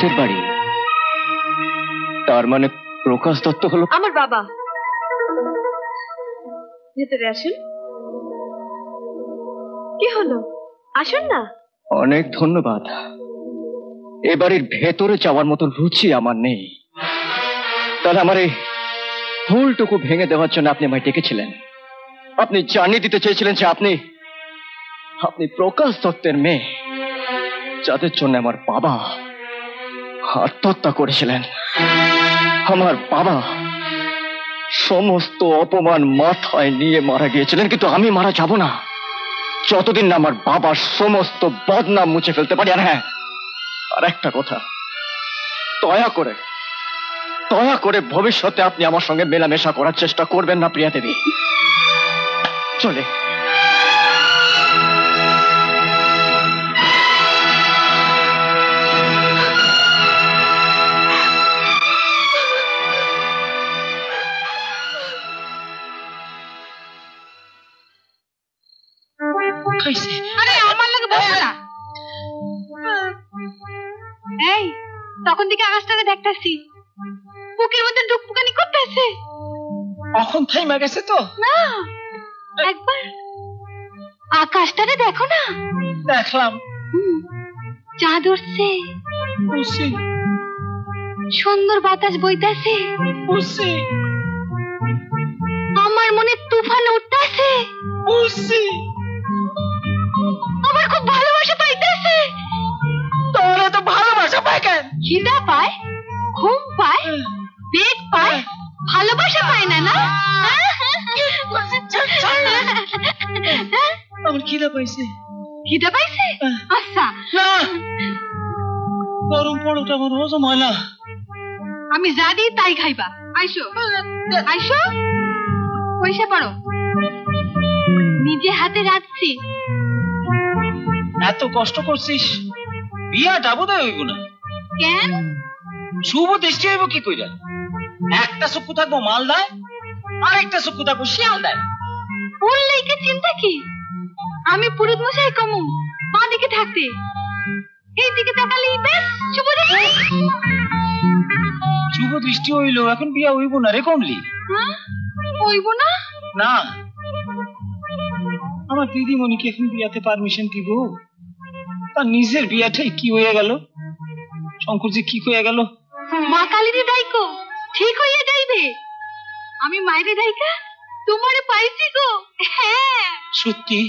দত্তের বাড়ি, তার মানে প্রকাশ দত্ত হলো আমার বাবা। ভেতরে আসুন। কি হলো, আসুন না। অনেক ধন্যবাদ। এ বাড়ির ভেতরে যাওয়ার মতো রুচি আমার নেই, তাহলে আমার এই ভুলটুকু ভেঙে দেওয়ার জন্য আপনি আমায় ডেকেছিলেন। আপনি জানিয়ে দিতে চেয়েছিলেন যে আপনি প্রকাশ দত্তের মেয়ে, যাদের জন্য আমার বাবা আত্মহত্যা করেছিলেন। আমার বাবা সমস্ত অপমান মাথায় নিয়ে মারা গিয়েছিলেন, কিন্তু আমি মারা যাব না যতদিন না আমার বাবার সমস্ত বদনাম মুছে ফেলতে পারি। আর হ্যাঁ, আর একটা কথা, দয়া করে ভবিষ্যতে আপনি আমার সঙ্গে মেলামেশা করার চেষ্টা করবেন না প্রিয়া দেবী। চলে এই তখন থেকে আকাশটাকে দেখতেছি, বুকের মধ্যে ডুকপুকানি করতেছে। এখন থাইমা গেছে তো না, একবার আকাশটাকে দেখো না। দেখলাম, চাঁদ উঠছে, বুঝছি সুন্দর বাতাস বইতেছে, বুঝছি আমার মনে তুফান উঠতেছে, বুঝছি আমার খুব ভালোবাসা পাইতেছে। তোর তো ভালোবাসা পায় কেন? খিদা পায়, ঘুম পায়, পেট পায়, ভালোবাসা পায় না? না আমার খিদা পাইছে। খিদা পাইছে? আচ্ছা না, গরম পড়োটা আমার হজম হয় না। আমি যা দিই তাই খাইবা। আইসো আইসো, পয়সা পড়ো, নিজে হাতে রাখছি। এত কষ্ট করছিস, বিয়াটা বোধহয় হইব না। কেন? শুভ দৃষ্টি হইব কি কইরা? একটা চক্ষু থাকবো মালদায়, আর একটা চক্ষু থাকবো শিয়ালদায়। বললেই কি চিন্তা কি? আমি পুরুত মশাই কমু বাঁ দিকে থাকতে, এই দিকে তাকালেই বেশ শুভ দৃষ্টি। শুভ দৃষ্টি হইল, এখন বিয়া হইব না রে কমলি। হইব না? না, আমার দিদিমণিকে এখন বিয়াতে পারমিশন দিব? তার নিজের বিয়াটাই কি হয়ে গেল, শঙ্কর যে কি হয়ে গেল। মা কালীরে ডাইকো, ঠিক হইয়া যাইবে। আমি মায়েরে ডাইকা তোমারে পাইছি গো। হ্যাঁ সত্যি?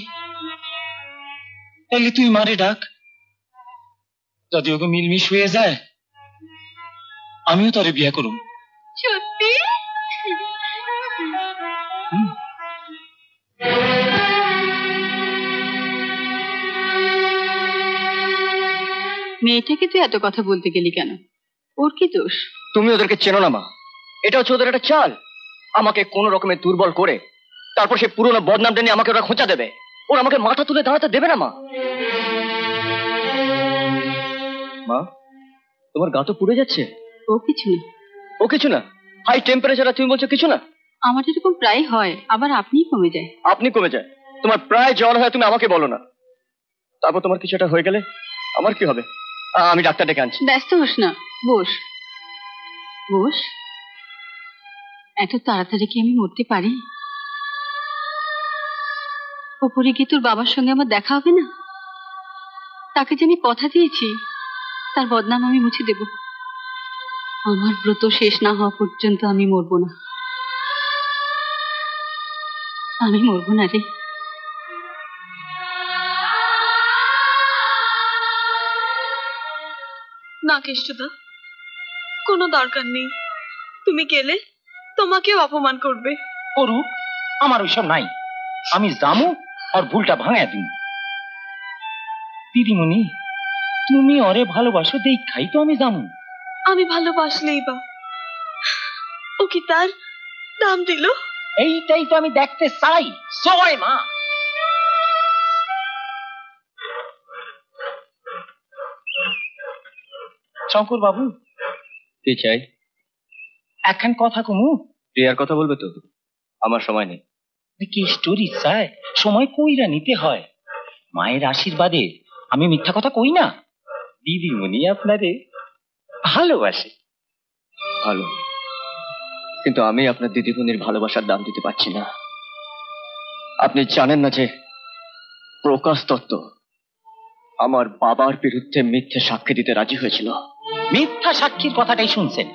তাহলে তুই মারে ডাক, যদি ওকে মিলমিশ হয়ে যায় আমিও তোরে বিয়া করুম। সত্যি? মেয়েটাকে তুই এত কথা বলতে গেলি কেন? ওর কি দোষ? তুমি ওদেরকে চেনো না মা, এটা হচ্ছে ওদের একটা চাল। আমাকে কোন রকমের দুর্বল করে তারপর সে পুরনো বদনামটা নিয়ে আমাকে ওরা খোঁচা দেবে। ওরা আমাকে মাথা তুলে দাঁড়াতে দেবে না মা। মা, তোমার গা তো পুড়ে যাচ্ছে। ও কিছু না। ও কিছু না? হাই টেম্পারেচার, তুমি বলছো কিছু না? আমার এরকম প্রায় হয়, আবার আপনি কমে যায়। আপনি কমে যায়? তোমার প্রায় জ্বর হয়, তুমি আমাকে বলো না। তারপর তোমার কিছু একটা হয়ে গেলে আমার কি হবে? আমি ডাক্তার ডেকে আনছি। ব্যস্ত হোস না, বস বস। এত তাড়াতাড়ি কি আমি মরতে পারি? ওপরে গিয়ে তোর বাবার সঙ্গে আমার দেখা হবে না? তাকে যে আমি কথা দিয়েছি তার বদনাম আমি মুছে দেব। আমার ব্রত শেষ না হওয়া পর্যন্ত আমি মরবো না। আমি মরবো না রে। না কেষ্টদা, কোনো দরকার নেই। তুমি গেলে তোমাকেও অপমান করবে। করুক, আমার ওইসব নাই। আমি জামু আর ভুলটা ভাঙায় দিন। দিদিমণি, তুমি ওরে ভালোবাসো দেখাই তো আমি জামু। আমি ভালোবাসলেই বা ও কি তার দাম দিল? এইটাই তো আমি দেখতে চাই। জয় মা। শঙ্কর বাবু, কি চাই? একখান কথা কমু। প্রিয়ার কথা বলবে তো? আমার সময় নেই। কি স্টোরি চায়, সময় কইরা নিতে হয়। মায়ের আশীর্বাদে আমি মিথ্যা কথা কই না। দিদিমণি আপনারে ভালোবাসে। ভালো, কিন্তু আমি আপনার দিদিমণির ভালোবাসার দাম দিতে পারছি না। আপনি জানেন না যে প্রকাশ দত্ত আমার বাবার বিরুদ্ধে মিথ্যে সাক্ষী দিতে রাজি হয়েছিল। মিথ্যা সাক্ষীর কথাটাই শুনছেন,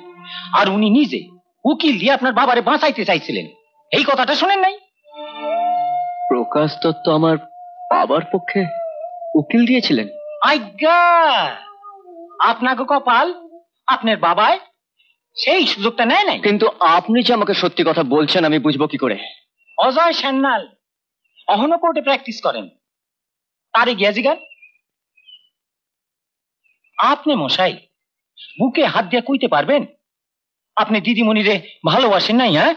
আর উনি নিজে উকিল দিয়ে আপনার বাবারে বাঁচাইতে চাইছিলেন, এই কথাটা শোনেন নাই? প্রকাশ দত্ত আমার বাবার পক্ষে উকিল দিয়েছিলেন? আজ্ঞা, আপনাকে কপাল, আপনার বাবায় সেই সুযোগটা নেয় নাই। কিন্তু আপনি যে আমাকে সত্যি কথা বলছেন আমি বুঝবো কি করে? অজয় সান্যাল অহনো কোর্টে প্র্যাকটিস করেন, তারে গিয়া জিগান। আপনি মশাই বুকে হাত দিয়ে কইতে পারবেন আপনি দিদিমণিরে ভালোবাসেন নাই? হ্যাঁ,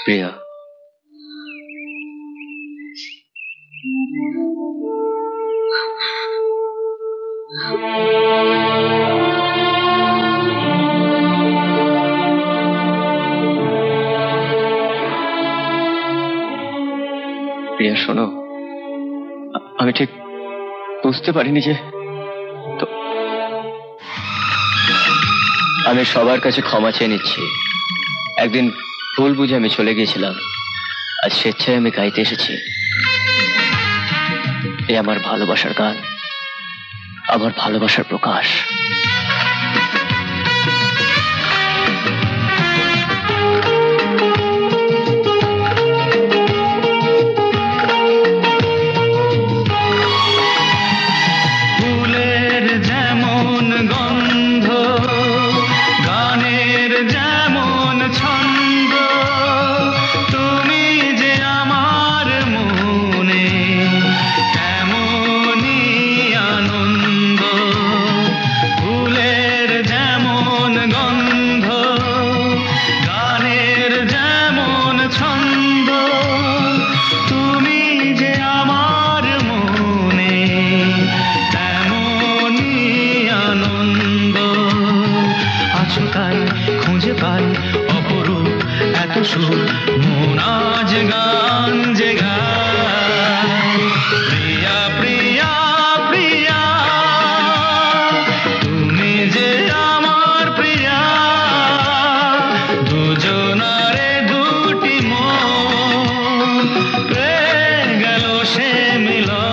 প্রিয়া, প্রিয়া শোনো, আমি ঠিক বুঝতে পারিনি যে আমি সবার কাছে ক্ষমা চেয়ে নিচ্ছি। একদিন ভুল বুঝে আমি চলে গিয়েছিলাম, আজ স্বেচ্ছায় আমি গাইতে এসেছি। এ আমার ভালোবাসার গান, আমার ভালোবাসার প্রকাশ। ফুলের যেমন গন্ধ, গানের যেমন ছন্দ, তুমি যে আমার মনে তেমনই আনন্দ। ফুলের যেমন গন্ধ, গানের যেমন ছন্দ, তুমি যে আমার মনে তেমনই আনন্দ। আছো তাই খুঁজে পাই অপরূপ এত সুর, মন আজ গান যে গায়। প্রিয়া প্রিয়া প্রিয়া, তুমি যে আমার প্রিয়া, দুজনারে দুটি মন পেয়ে গেল সে মিলন।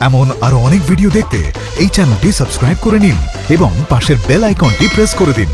এমন আরো অনেক ভিডিও দেখতে এই চ্যানেলটি সাবস্ক্রাইব করে নিন এবং পাশের বেল আইকনটি প্রেস করে দিন।